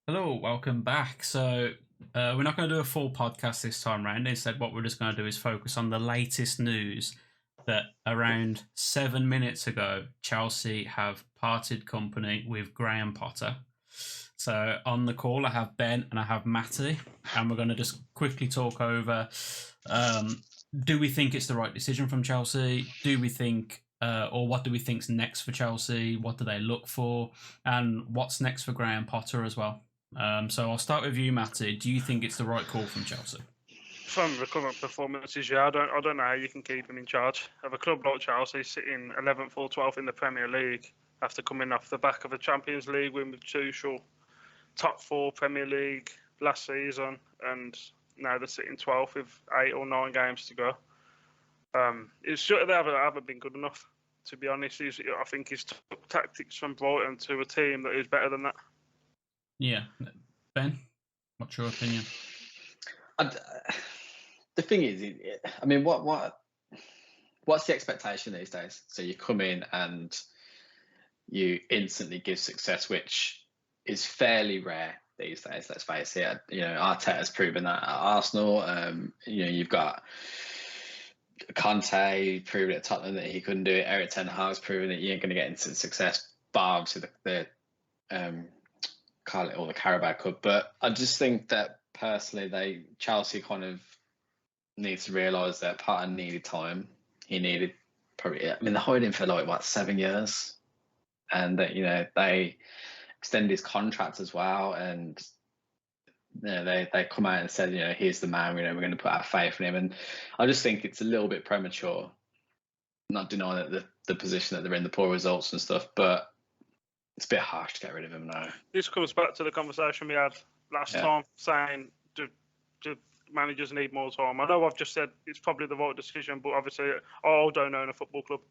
Hello, welcome back. We're not going to do a full podcast this time round. Instead, what we're just going to do is focus on the latest news that around 7 minutes ago, Chelsea have parted company with Graham Potter. So on the call, I have Ben and I have Matty, and we're going to just quickly talk over. Do we think it's the right decision from Chelsea? Do we think, or what do we think's next for Chelsea? What do they look for, and what's next for Graham Potter as well? So I'll start with you, Matty. Do you think it's the right call from Chelsea? From the current performances, yeah, I don't know how you can keep him in charge of a club like Chelsea, sitting 11th or 12th in the Premier League after coming off the back of a Champions League win with Tuchel, top 4 Premier League last season, and now they're sitting 12th with 8 or 9 games to go. It's sure they haven't been good enough, to be honest. I think he's took tactics from Brighton to a team that is better than that. Yeah, Ben, what's your opinion? The thing is, I mean, what's the expectation these days? So you come in and you instantly give success, which is fairly rare these days. Let's face it. You know, Arteta's proven that at Arsenal. You know, you've got Conte proving at Tottenham that he couldn't do it. Eric Ten Hag's proven that you ain't going to get into success. Bar obviously the call it all the Carabao Cup, but I just think that personally, Chelsea kind of needs to realise that Potter needed time. He needed probably, I mean, they hired him for like 7 years, and that they extended his contract as well, and they come out and said, here's the man. We're going to put our faith in him, and I just think it's a little bit premature. Not denying that the position that they're in, the poor results and stuff, but it's a bit harsh to get rid of him now. This comes back to the conversation we had last time, saying do managers need more time. I know I've just said it's probably the right decision, but obviously I don't own a football club.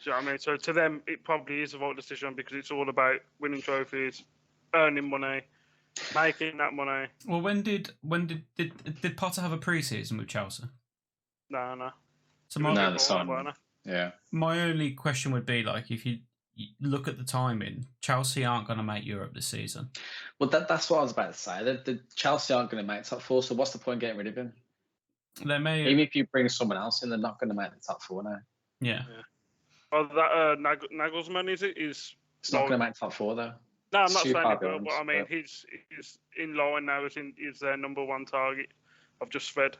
Do you know what I mean? So to them, it probably is the right decision because it's all about winning trophies, earning money, making that money. Well, when did Potter have a pre-season with Chelsea? No. So my only question would be, like, if you look at the timing, Chelsea aren't going to make Europe this season. Well, that's what I was about to say. The Chelsea aren't going to make top 4, so what's the point getting rid of him? They may, even if you bring someone else in, they're not going to make the top 4 now. Yeah. Oh, that Nagelsmann is it? It's not going to make top 4 though. No, I'm not saying it, but I mean he's in line now. Is their number 1 target. I've just read.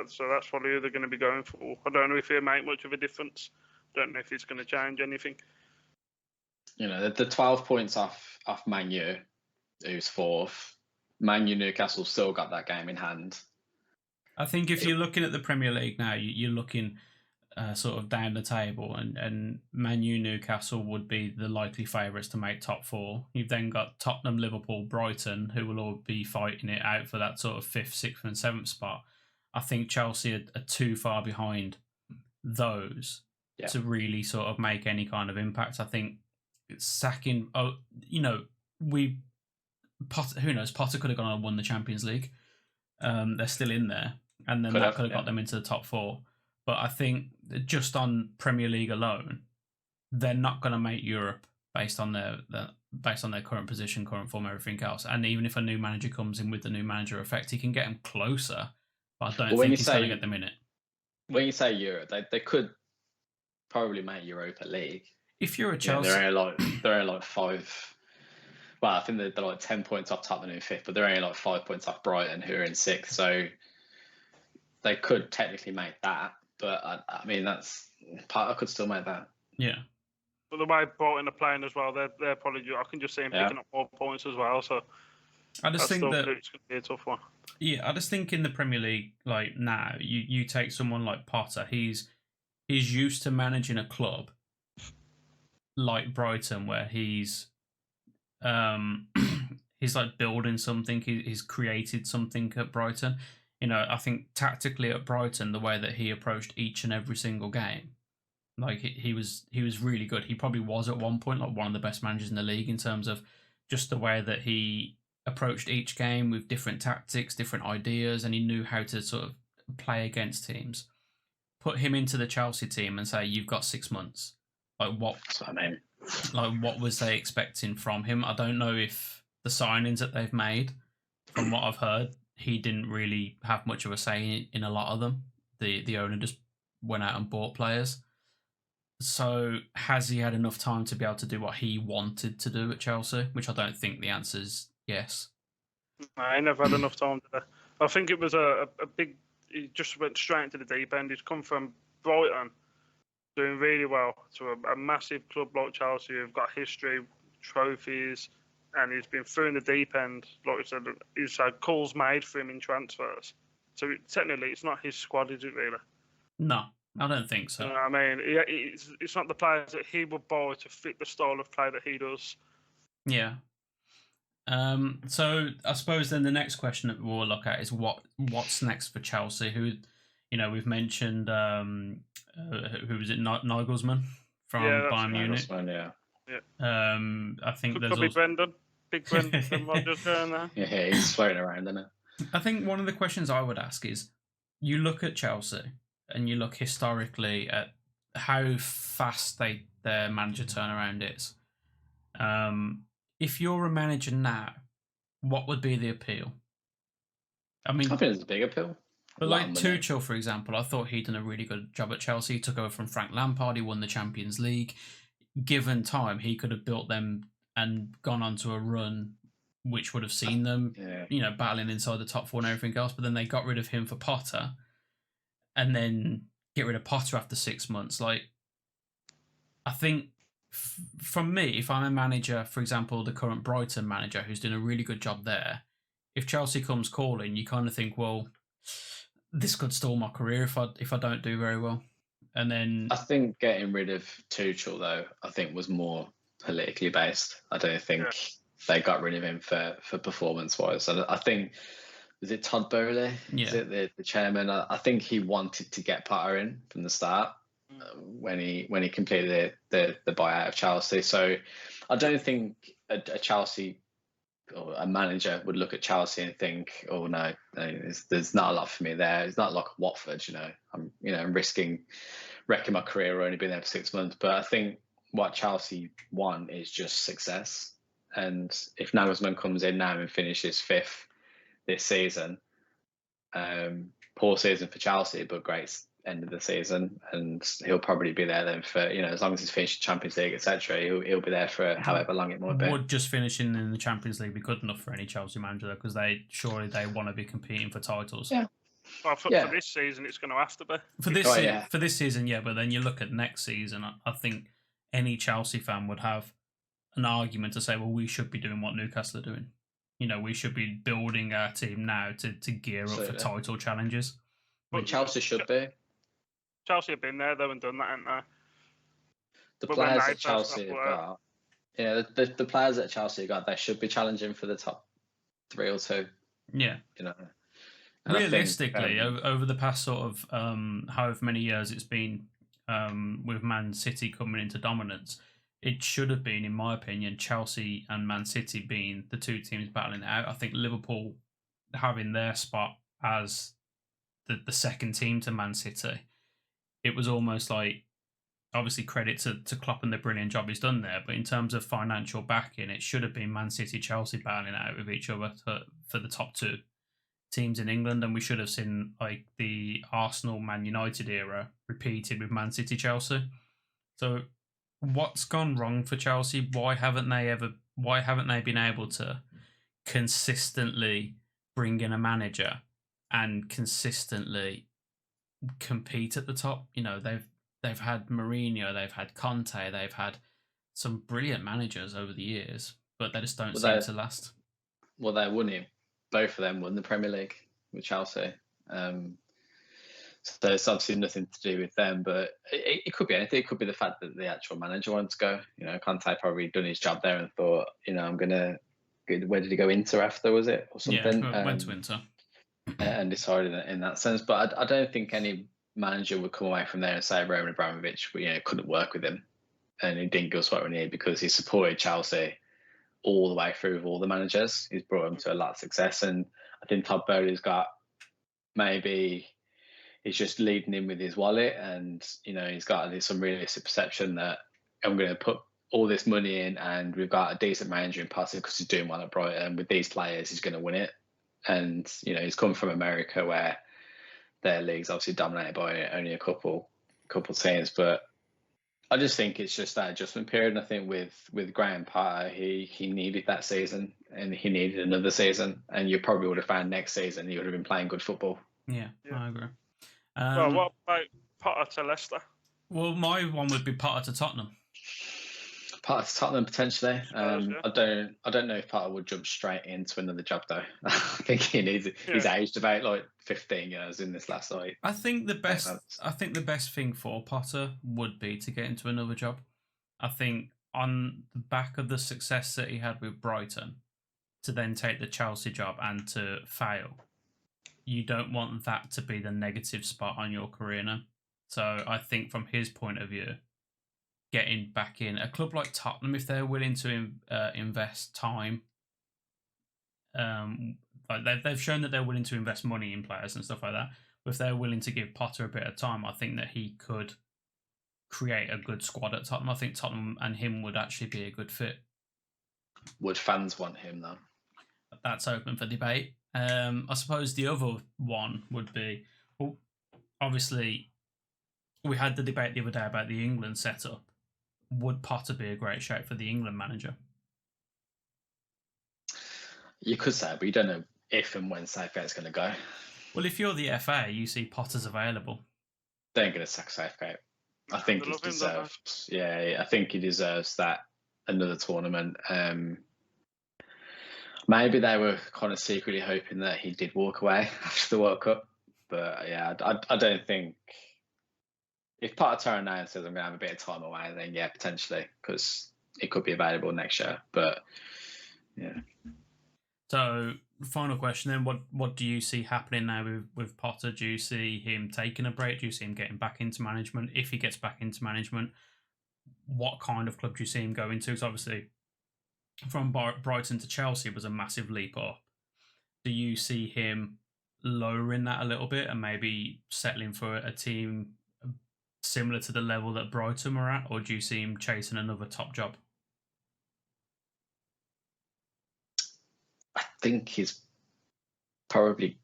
So that's probably who they're going to be going for. I don't know if it'll make much of a difference. Don't know if it's going to change anything. The 12 points off Man U, who's 4th. Man U Newcastle still got that game in hand. I think if you're looking at the Premier League now, you're looking sort of down the table, and Man U Newcastle would be the likely favourites to make top 4. You've then got Tottenham, Liverpool, Brighton, who will all be fighting it out for that sort of 5th, 6th and 7th spot. I think Chelsea are too far behind those to really sort of make any kind of impact. I think sacking, Potter, who knows, Potter could have gone and won the Champions League. They're still in there, and then that could have got them into the top 4. But I think just on Premier League alone, they're not going to make Europe based on their current position, current form, everything else. And even if a new manager comes in with the new manager effect, he can get them closer. But I don't think he's going to get them in it. When you say Europe, they could probably make Europa League. If you're a Chelsea, they're only like 5. Well, I think they're like 10 points off Tottenham in 5th, but they're only like 5 points off Brighton, who are in 6th. So they could technically make that, but I mean Potter could still make that. Yeah. But the way Brighton are playing as well, they're probably. I can just see him picking up more points as well. So I just think that it's going to be a tough one. Yeah, I just think in the Premier League, like now, you take someone like Potter. He's used to managing a club like Brighton, where he's like building something. He's created something at Brighton. I think tactically at Brighton, the way that he approached each and every single game, like he was really good. He probably was at one point like one of the best managers in the league in terms of just the way that he approached each game with different tactics, different ideas, and he knew how to sort of play against teams. Put him into the Chelsea team and say, you've got 6 months. Like what? That's what I mean. Like what was they expecting from him? I don't know if the signings that they've made, from what I've heard, he didn't really have much of a say in a lot of them. The owner just went out and bought players. So has he had enough time to be able to do what he wanted to do at Chelsea? Which I don't think the answer is yes. I never had enough time to. I think it was a big. He just went straight into the deep end. He's come from Brighton, doing really well, to a massive club like Chelsea who've got history, trophies, and he's been through in the deep end. Like I said, he's had calls made for him in transfers. So technically, it's not his squad, is it really? No, I don't think so. You know what I mean? It's not the players that he would buy to fit the style of play that he does. Yeah. So I suppose then the next question that we'll look at is what's next for Chelsea? Who, we've mentioned who was it? Nagelsmann from Bayern Munich. I think there's also Brendan, big Brendan Rodgers going there. Yeah, he's floating around, isn't it? I think one of the questions I would ask is, you look at Chelsea and you look historically at how fast their manager turnaround is. If you're a manager now, what would be the appeal? I mean, I think it's a big appeal. But like Tuchel, for example, I thought he'd done a really good job at Chelsea. He took over from Frank Lampard. He won the Champions League. Given time, he could have built them and gone on to a run which would have seen them, battling inside the top four and everything else. But then they got rid of him for Potter, and then get rid of Potter after 6 months. Like, I think from me, if I'm a manager, for example, the current Brighton manager who's doing a really good job there, if Chelsea comes calling, you kind of think, well, this could stall my career if I don't do very well. And then I think getting rid of Tuchel, though, I think was more politically based. I don't think they got rid of him for performance wise. I think, was it Todd Bowley? Yeah. Is it the chairman? I think he wanted to get Potter in from the start when he completed the buyout of Chelsea. So I don't think a Chelsea or a manager would look at Chelsea and think, oh no, there's not a lot for me there. It's not like Watford, I'm wrecking my career or only been there for 6 months. But I think what Chelsea want is just success. And if Nagelsmann comes in now and finishes 5th this season, poor season for Chelsea, but great end of the season, and he'll probably be there then for as long as he's finished Champions League, etc. He'll be there for however long it might be. Would just finishing in the Champions League be good enough for any Chelsea manager though? Because they want to be competing for titles. Yeah. Well, for this season, it's going to have to be. For this season, yeah. But then you look at next season, I think any Chelsea fan would have an argument to say, well, we should be doing what Newcastle are doing. We should be building our team now to gear up for title challenges. But Chelsea should be. Chelsea have been there, though, and done that, haven't they? The players that Chelsea have got, the players that Chelsea have got, they should be challenging for the top 3 or 2. Yeah. And realistically, over the past sort of however many years it's been with Man City coming into dominance, it should have been, in my opinion, Chelsea and Man City being the 2 teams battling it out. I think Liverpool having their spot as the second team to Man City, it was almost like, obviously credit to Klopp and the brilliant job he's done there, but in terms of financial backing, it should have been Man City, Chelsea battling out with each other for the top 2 teams in England, and we should have seen like the Arsenal Man United era repeated with Man City, Chelsea. So what's gone wrong for Chelsea? Why haven't they been able to consistently bring in a manager and consistently compete at the top? They've had Mourinho, they've had Conte, they've had some brilliant managers over the years, but they just don't seem to last. Well, they won it. Both of them won the Premier League with Chelsea. So there's obviously nothing to do with them, but it could be anything. It could be the fact that the actual manager wants to go. Conte probably done his job there and thought, I'm going to... Where did he go? Inter after, was it? Or something? Yeah, went to Inter. And decided in that sense. But I don't think any manager would come away from there and say Roman Abramovich couldn't work with him. And he didn't go sweat when he because he supported Chelsea all the way through with all the managers. He's brought them to a lot of success. And I think Todd Bowley's got, maybe he's just leading him with his wallet, and he's got some realistic perception that I'm going to put all this money in, and we've got a decent manager in Potter because he's doing well at Brighton. With these players, he's going to win it. And he's come from America where their league's obviously dominated by only a couple teams. But I just think it's just that adjustment period. And I think with Graham Potter, he needed that season, and he needed another season. And you probably would have found next season he would have been playing good football. Yeah, I agree. Well, what about Potter to Leicester? Well, my one would be Potter to Tottenham. Potter to Tottenham potentially. I don't know if Potter would jump straight into another job though. I think he needs it. He's aged about like 15 years in this last night. I think the best thing for Potter would be to get into another job. I think on the back of the success that he had with Brighton, to then take the Chelsea job and to fail, you don't want that to be the negative spot on your career now. So I think from his point of view, getting back in a club like Tottenham, if they're willing to invest time, they've shown that they're willing to invest money in players and stuff like that. But if they're willing to give Potter a bit of time, I think that he could create a good squad at Tottenham. I think Tottenham and him would actually be a good fit. Would fans want him though? That's open for debate. I suppose the other one would be, well, obviously, we had the debate the other day about the England setup. Would Potter be a great shout for the England manager? You could say, but you don't know if and when Southgate's going to go. Well, if you're the FA, you see Potter's available. They ain't going to sack Southgate. I think he deserves. Yeah, I think he deserves that another tournament. Maybe they were kind of secretly hoping that he did walk away after the World Cup, but yeah, I don't think. If Potter turns now and says I'm going to have a bit of time away, then yeah, potentially, because it could be available next year. But yeah. So, final question then: what do you see happening now with Potter? Do you see him taking a break? Do you see him getting back into management? If he gets back into management, what kind of club do you see him going to? Because obviously, from Brighton to Chelsea was a massive leap up. Do you see him lowering that a little bit and maybe settling for a team similar to the level that Brighton were at, or do you see him chasing another top job? I think he's probably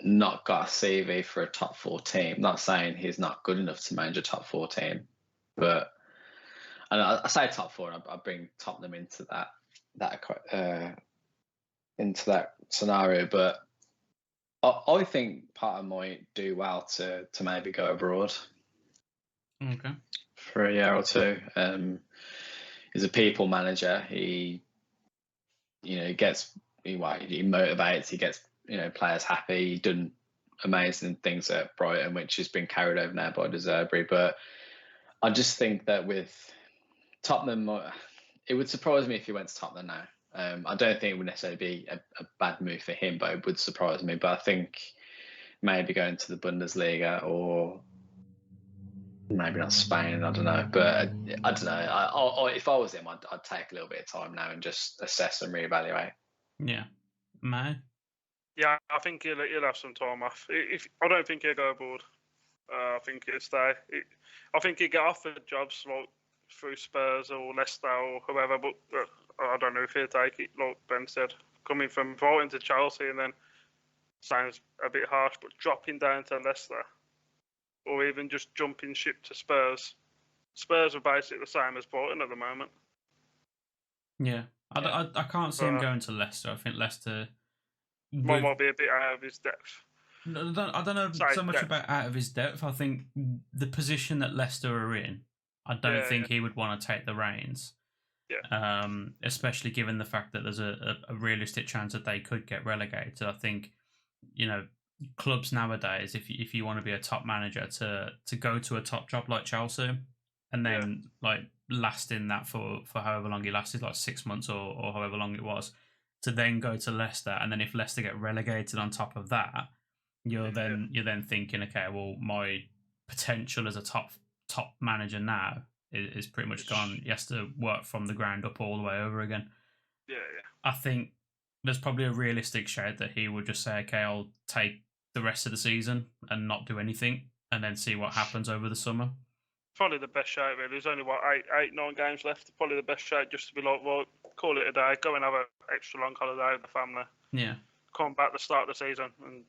not got a CV for a top 4 team. Not saying he's not good enough to manage a top 4 team, but and I say top 4, and I bring Tottenham into that scenario. But I think Potter might do well to maybe go abroad. Okay. For a year or two. He's a people manager. He motivates. He gets players happy. He's done amazing things at Brighton, which has been carried over now by De Zerbi. But I just think that with Tottenham, it would surprise me if he went to Tottenham now. I don't think it would necessarily be a bad move for him, but it would surprise me. But I think maybe going to the Bundesliga or maybe not Spain, I don't know. But I don't know. If I was him, I'd take a little bit of time now and just assess and reevaluate. Yeah. Matty? Yeah, I think he'll have some time off. I don't think he'll go abroad. I think he'll stay. I think he'll get offered jobs like through Spurs or Leicester or whoever, but I don't know if he'll take it, like Ben said. Coming from Brighton to Chelsea and then, sounds a bit harsh, but dropping down to Leicester or even just jumping ship to Spurs. Spurs are basically the same as Brighton at the moment. Yeah. I can't see him going to Leicester. I think Leicester might be a bit out of his depth. I don't know so much about out of his depth. I think the position that Leicester are in, I don't think he would want to take the reins. Yeah. Especially given the fact that there's a realistic chance that they could get relegated. I think, clubs nowadays, if you want to be a top manager, to go to a top job like Chelsea and then last in that for however long he lasted, like 6 months or however long it was, to then go to Leicester, and then if Leicester get relegated on top of that, you're then thinking, okay, well, my potential as a top manager now is pretty much gone. He has to work from the ground up all the way over again. Yeah. I think there's probably a realistic shout that he would just say, okay, I'll take the rest of the season and not do anything, and then see what happens over the summer. Probably the best shout, really. There's only, what, 9 games left. Probably the best shout just to be like, well, call it a day, go and have an extra long holiday with the family. Yeah. Come back to start the season and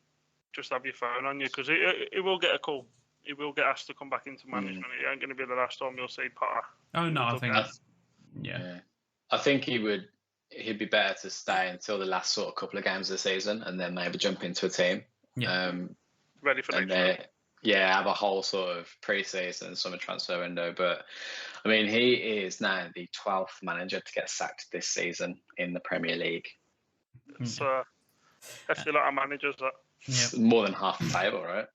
just have your phone on you, because it will get a call. He will get asked to come back into management. It ain't going to be the last time you'll see Potter. Oh, no, I think... Yeah. I think he'd be better to stay until the last sort of couple of games of the season and then maybe jump into a team. Yeah. Ready for next year. Yeah, have a whole sort of pre-season, summer transfer window. But, I mean, he is now the 12th manager to get sacked this season in the Premier League. It's definitely a lot of managers. Yep. More than half the table, right?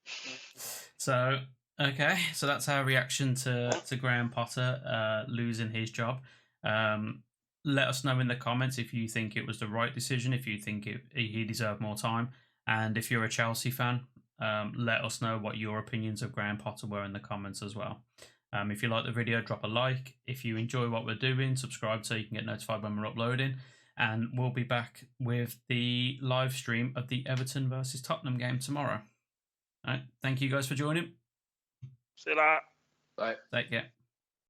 So, okay. So that's our reaction to Graham Potter losing his job. Let us know in the comments if you think it was the right decision, if you think he deserved more time. And if you're a Chelsea fan, let us know what your opinions of Graham Potter were in the comments as well. If you like the video, drop a like. If you enjoy what we're doing, subscribe so you can get notified when we're uploading. And we'll be back with the live stream of the Everton versus Tottenham game tomorrow. All right. Thank you guys for joining. See you later. Bye. Take care.